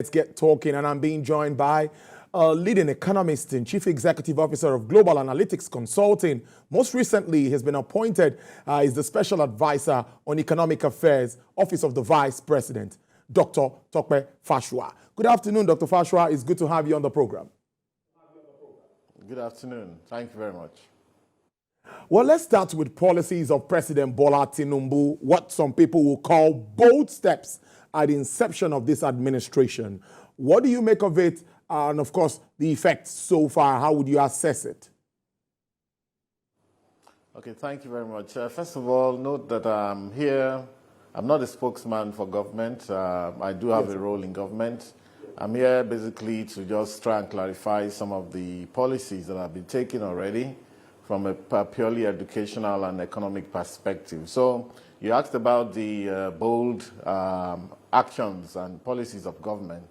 Let's get talking, and I'm being joined by a leading economist and chief executive officer of Global Analytics Consulting. Most recently, he has been appointed as the special advisor on economic affairs, Office of the Vice President, Dr. Tope Fasua. Good afternoon, Dr. Fasua. It's good to have you on the program. Good afternoon. Thank you very much. Well, let's start with policies of President Bola Tinubu, what some people will call bold steps at the inception of this administration. What do you make of it? And of course, the effects so far, how would you assess it? Okay, thank you very much. First of all, note that I'm here. I'm not a spokesman for government. I do have a role in government. I'm here basically to just try and clarify some of the policies that have been taken already from a purely educational and economic perspective. So you asked about the bold actions and policies of government.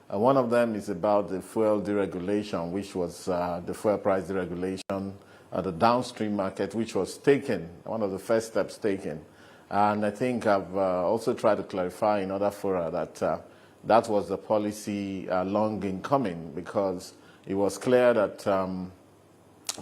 One of them is about the fuel deregulation, which was the fuel price deregulation at the downstream market, which was taken, one of the first steps taken. And I think I've also tried to clarify in other fora that that was the policy long in coming, because it was clear that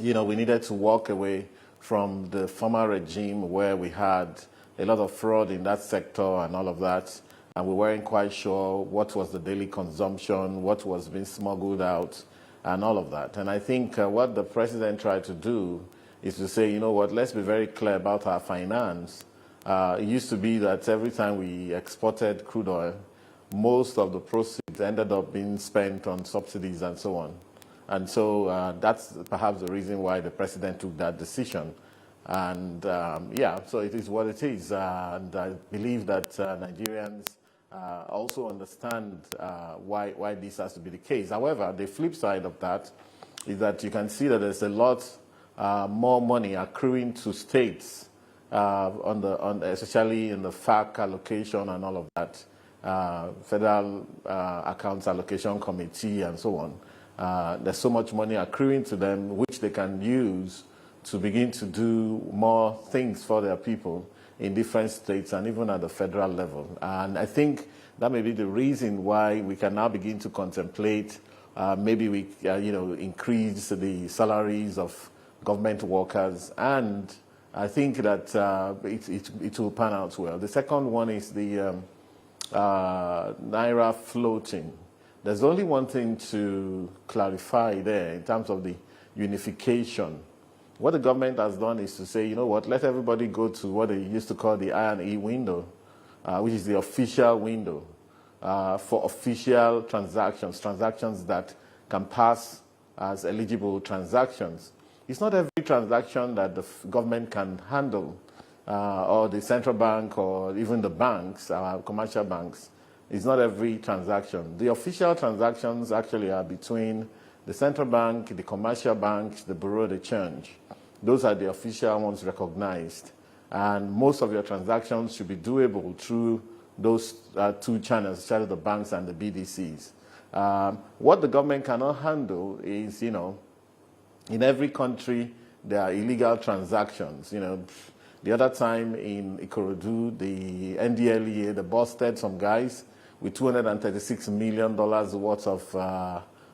we needed to walk away from the former regime where we had a lot of fraud in that sector and all of that, and we weren't quite sure what was the daily consumption, what was being smuggled out, and all of that. And I think what the president tried to do is to say, you know what, let's be very clear about our finance. It used to be that every time we exported crude oil, most of the proceeds ended up being spent on subsidies and so on. And so that's perhaps the reason why the president took that decision. And so it is what it is. And I believe that Nigerians also understand why this has to be the case. However, the flip side of that is that you can see that there's a lot more money accruing to states, especially in the FAC allocation and all of that, Federal Accounts Allocation Committee and so on. There's so much money accruing to them, which they can use to begin to do more things for their people in different states and even at the federal level. And I think that may be the reason why we can now begin to contemplate maybe we increase the salaries of government workers, and I think that it will pan out well. The second one is the Naira floating. There's only one thing to clarify there in terms of the unification. What the government has done is to say, you know what, let everybody go to what they used to call the I&E window, which is the official window for official transactions that can pass as eligible transactions. It's not every transaction that the government can handle, or the central bank, or even the banks, commercial banks. It's not every transaction. The official transactions actually are between the central bank, the commercial banks, the bureau de change. Those are the official ones recognized. And most of your transactions should be doable through those two channels, especially the banks and the BDCs. What the government cannot handle is, in every country, there are illegal transactions. The other time in Ikorodu, the NDLEA, they busted some guys with $236 million worth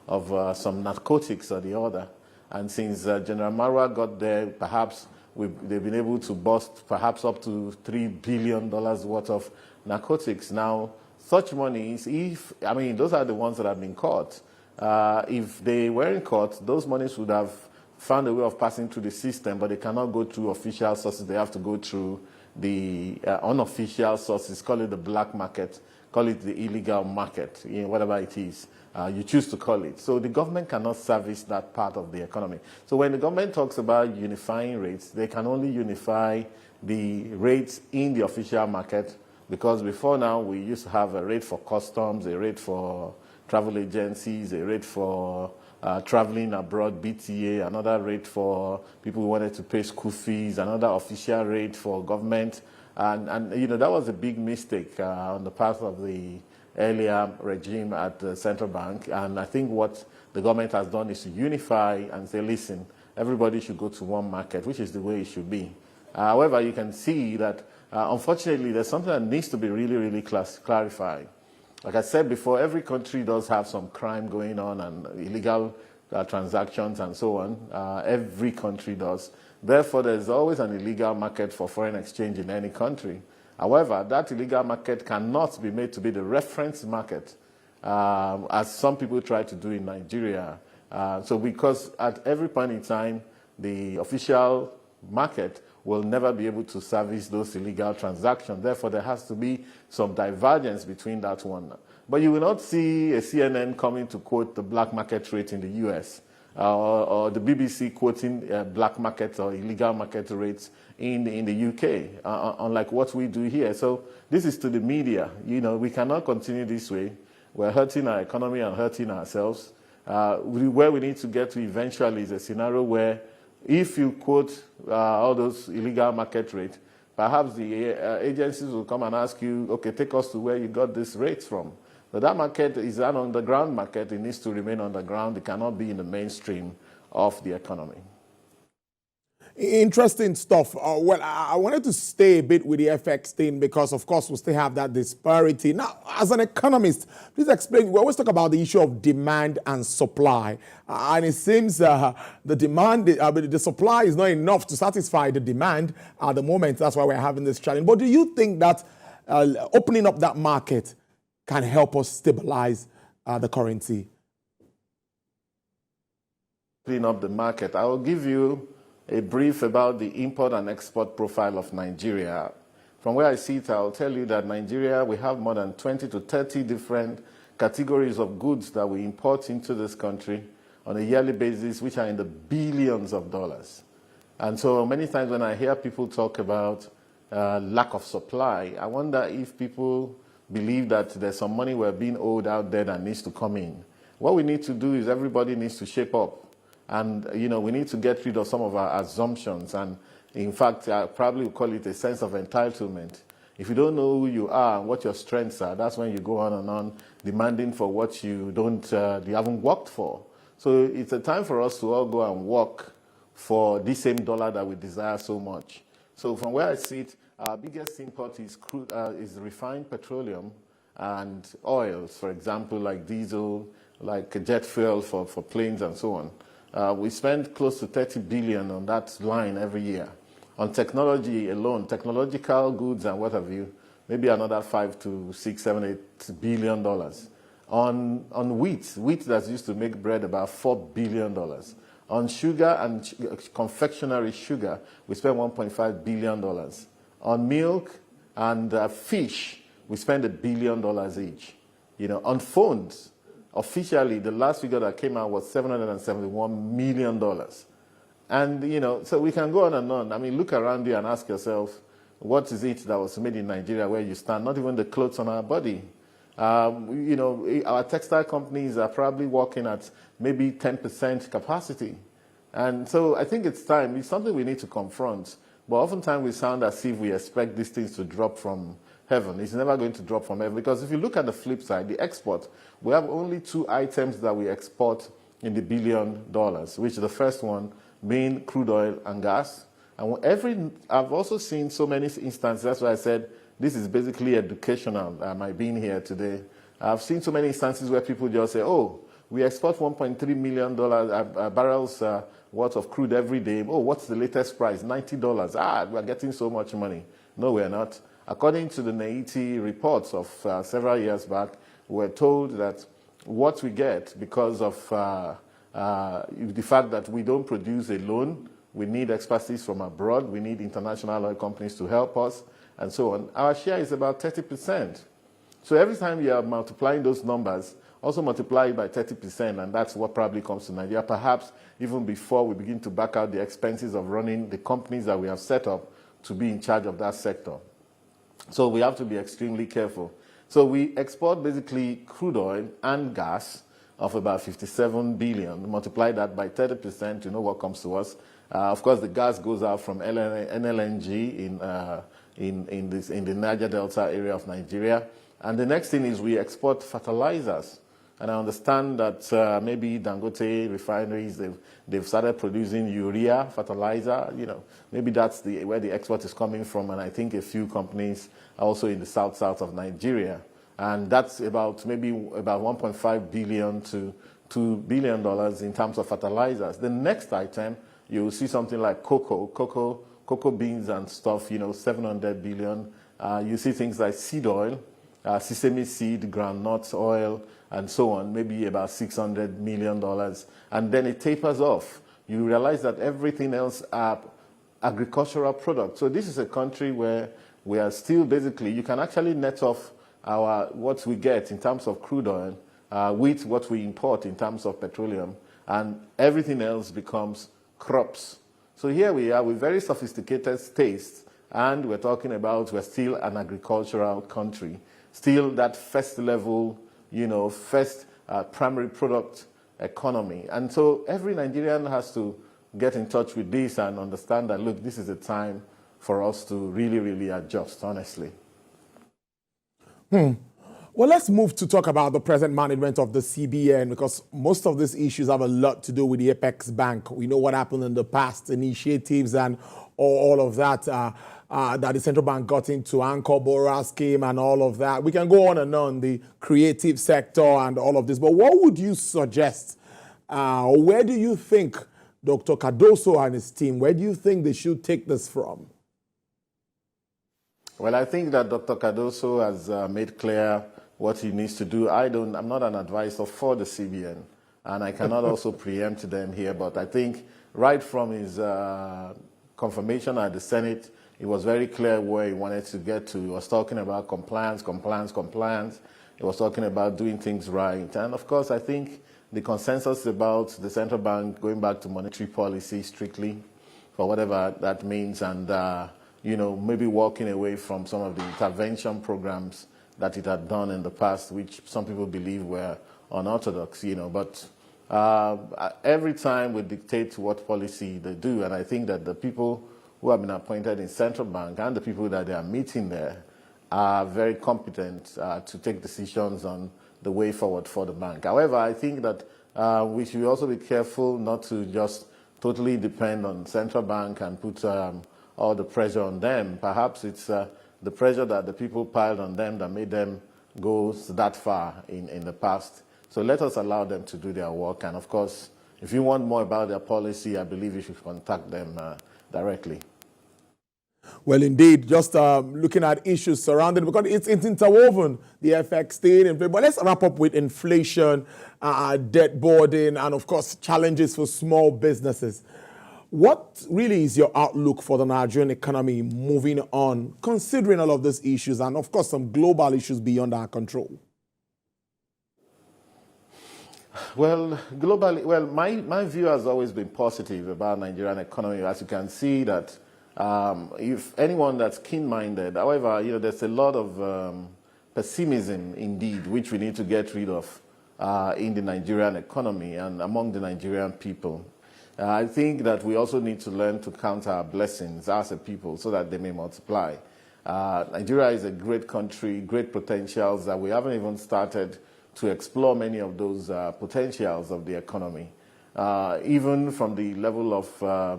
of some narcotics or the other. And since General Marwa got there, perhaps they've been able to bust perhaps up to $3 billion worth of narcotics. Now, such monies, those are the ones that have been caught. If they weren't caught, those monies would have found a way of passing through the system, but they cannot go through official sources. They have to go through the unofficial sources, call it the black market, call it the illegal market, whatever it is. You choose to call it. So the government cannot service that part of the economy. So when the government talks about unifying rates, they can only unify the rates in the official market, because before now we used to have a rate for customs, a rate for travel agencies, a rate for traveling abroad, BTA, another rate for people who wanted to pay school fees, another official rate for government. And that was a big mistake on the part of the earlier regime at the central bank. And I think what the government has done is to unify and say, listen, everybody should go to one market, which is the way it should be. However, you can see that, unfortunately, there's something that needs to be really, really clarified. Like I said before, every country does have some crime going on and illegal transactions and so on. Every country does. Therefore, there's always an illegal market for foreign exchange in any country. However, that illegal market cannot be made to be the reference market, as some people try to do in Nigeria. So because at every point in time, the official market will never be able to service those illegal transactions. Therefore, there has to be some divergence between that one. But you will not see a CNN coming to quote the black market rate in the US, or the BBC quoting black market or illegal market rates in the UK, unlike what we do here. So this is to the media. You know, we cannot continue this way. We're hurting our economy and hurting ourselves. Where we need to get to eventually is a scenario where if you quote all those illegal market rates, perhaps the agencies will come and ask you, okay, take us to where you got these rates from. But that market is an underground market. It needs to remain underground. It cannot be in the mainstream of the economy. Interesting stuff. Well, I wanted to stay a bit with the FX thing because, of course, we still have that disparity. Now, as an economist, please explain. We always talk about the issue of demand and supply. And it seems the supply is not enough to satisfy the demand at the moment. That's why we're having this challenge. But do you think that opening up that market can help us stabilize the currency? Clean up the market. I will give you a brief about the import and export profile of Nigeria. From where I see it, I'll tell you that Nigeria, we have more than 20 to 30 different categories of goods that we import into this country on a yearly basis, which are in the billions of dollars. And so many times when I hear people talk about lack of supply, I wonder if people believe that there's some money we're being owed out there that needs to come in. What we need to do is everybody needs to shape up. And, you know, we need to get rid of some of our assumptions. And, in fact, I probably would call it a sense of entitlement. If you don't know who you are and what your strengths are, that's when you go on and on demanding for what you haven't worked for. So it's a time for us to all go and work for this same dollar that we desire so much. So from where I see it, our biggest import is refined petroleum and oils, for example, like diesel, like jet fuel for planes and so on. We spend close to 30 billion on that line every year. On technology alone, technological goods and what have you, maybe another 5 to 6, 7, 8 billion dollars. On wheat that's used to make bread, about $4 billion. On sugar and confectionery sugar, we spend $1.5 billion. On milk and fish, we spend $1 billion each. You know, on phones, officially, the last figure that came out was $771 million. And, you know, so we can go on and on. I mean, look around you and ask yourself, what is it that was made in Nigeria where you stand? Not even the clothes on our body. You know, our textile companies are probably working at maybe 10% capacity. And so I think it's time. It's something we need to confront. But oftentimes we sound as if we expect these things to drop from heaven. It's never going to drop from heaven. Because if you look at the flip side, the export, we have only 2 items that we export in the $1 billion, which the first one being crude oil and gas. And I've also seen so many instances, that's why I said this is basically educational, my being here today. I've seen so many instances where people just say, oh, we export $1.3 million barrels worth of crude every day. Oh, what's the latest price? $90. We're getting so much money. No, we're not. According to the NAITI reports of several years back, we're told that what we get because of the fact that we don't produce alone, we need expertise from abroad, we need international oil companies to help us, and so on. Our share is about 30%. So every time you are multiplying those numbers, also multiply it by 30%, and that's what probably comes to Nigeria, perhaps even before we begin to back out the expenses of running the companies that we have set up to be in charge of that sector. So we have to be extremely careful. So we export basically crude oil and gas of about 57 billion. Multiply that by 30%, you know what comes to us. Of course, the gas goes out from NLNG in the Niger Delta area of Nigeria. And the next thing is we export fertilizers. And I understand that maybe Dangote refineries, they've started producing urea fertilizer. You know, maybe that's where the export is coming from. And I think a few companies also in the south of Nigeria. And that's maybe about $1.5 billion to $2 billion in terms of fertilizers. The next item, you will see something like cocoa beans and stuff, 700 billion. You see things like seed oil, sesame seed, groundnut oil, and so on, maybe about $600 million. And then it tapers off. You realize that everything else are agricultural products. So this is a country where we are still basically, you can actually net off what we get in terms of crude oil with what we import in terms of petroleum, and everything else becomes crops. So here we are with very sophisticated tastes, and we're talking about we're still an agricultural country, still that first level, first primary product economy. And so every Nigerian has to get in touch with this and understand that, look, this is a time for us to really, really adjust, honestly. Well, let's move to talk about the present management of the CBN, because most of these issues have a lot to do with the Apex Bank. We know what happened in the past, initiatives and all of that, that the central bank got into, Anchor Borrower scheme and all of that. We can go on, the creative sector and all of this. But what would you suggest? Where do you think Dr. Cardoso and his team, where do you think they should take this from? Well, I think that Dr. Cardoso has made clear what he needs to do. I'm not an advisor for the CBN, and I cannot also preempt them here, but I think right from his confirmation at the Senate, it was very clear where he wanted to get to. He was talking about compliance. He was talking about doing things right. And of course, I think the consensus about the central bank going back to monetary policy strictly, for whatever that means, and maybe walking away from some of the intervention programs that it had done in the past, which some people believe were unorthodox, But every time we dictate what policy they do, and I think that the people who have been appointed in central bank and the people that they are meeting there are very competent to take decisions on the way forward for the bank. However, I think that we should also be careful not to just totally depend on central bank and put all the pressure on them. Perhaps it's the pressure that the people piled on them that made them go that far in the past. So let us allow them to do their work. And of course, if you want more about their policy, I believe you should contact them directly. Well, indeed, just looking at issues surrounding, because it's interwoven, the FX thing. But let's wrap up with inflation, debt burden, and of course, challenges for small businesses. What really is your outlook for the Nigerian economy moving on, considering all of these issues and, of course, some global issues beyond our control? Well, globally, my view has always been positive about Nigerian economy. As you can see that if anyone that's keen-minded, however, there's a lot of pessimism indeed, which we need to get rid of in the Nigerian economy and among the Nigerian people. I think that we also need to learn to count our blessings as a people so that they may multiply. Nigeria is a great country, great potentials that we haven't even started to explore many of those potentials of the economy. Even from the level of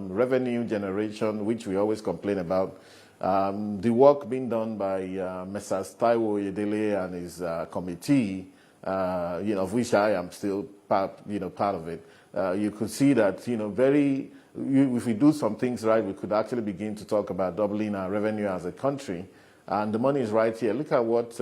revenue generation, which we always complain about, the work being done by Messrs. Taiwo Yedele and his committee, of which I am still part of it. You could see that, if we do some things right, we could actually begin to talk about doubling our revenue as a country. And the money is right here. Look at what,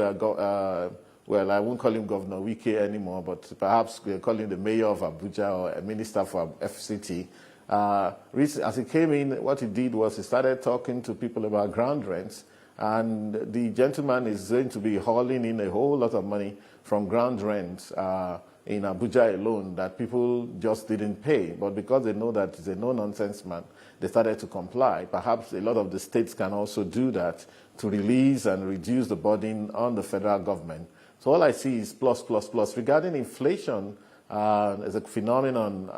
well, I won't call him Governor Wike anymore, but perhaps we'll call him the mayor of Abuja or a minister for FCT. As he came in, what he did was he started talking to people about ground rents. And the gentleman is going to be hauling in a whole lot of money from ground rents in Abuja alone that people just didn't pay. But because they know that he's a no-nonsense man, they started to comply. Perhaps a lot of the states can also do that to release and reduce the burden on the federal government. So all I see is plus, plus, plus. Regarding inflation, there's a phenomenon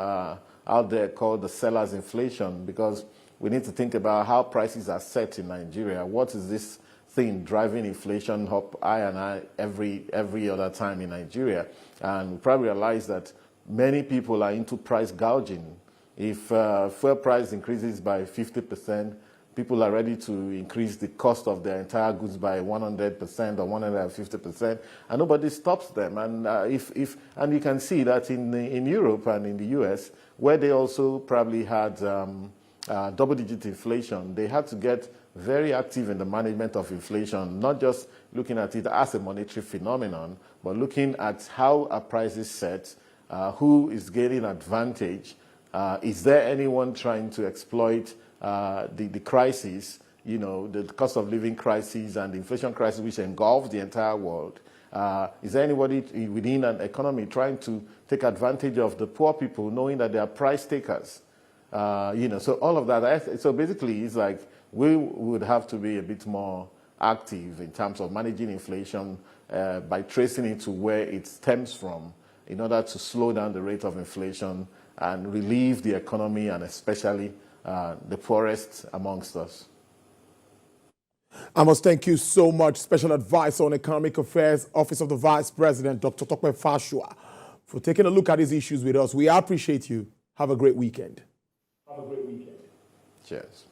out there called the seller's inflation, because we need to think about how prices are set in Nigeria. What is this thing driving inflation up every other time in Nigeria? And we probably realize that many people are into price gouging. If fuel price increases by 50%, people are ready to increase the cost of their entire goods by 100% or 150%, and nobody stops them. And and you can see that in Europe and in the US, where they also probably had double-digit inflation, they had to get very active in the management of inflation, not just looking at it as a monetary phenomenon, but looking at how a price is set, who is gaining advantage, is there anyone trying to exploit the crisis, the cost of living crisis and the inflation crisis which engulfs the entire world? Is there anybody within an economy trying to take advantage of the poor people, knowing that they are price takers? So all of that. So basically, it's like we would have to be a bit more active in terms of managing inflation by tracing it to where it stems from in order to slow down the rate of inflation and relieve the economy and especially the poorest amongst us. I must thank you so much, Special Advisor on Economic Affairs, Office of the Vice President, Dr. Tope Fasua, for taking a look at these issues with us. We appreciate you. Have a great weekend. Cheers.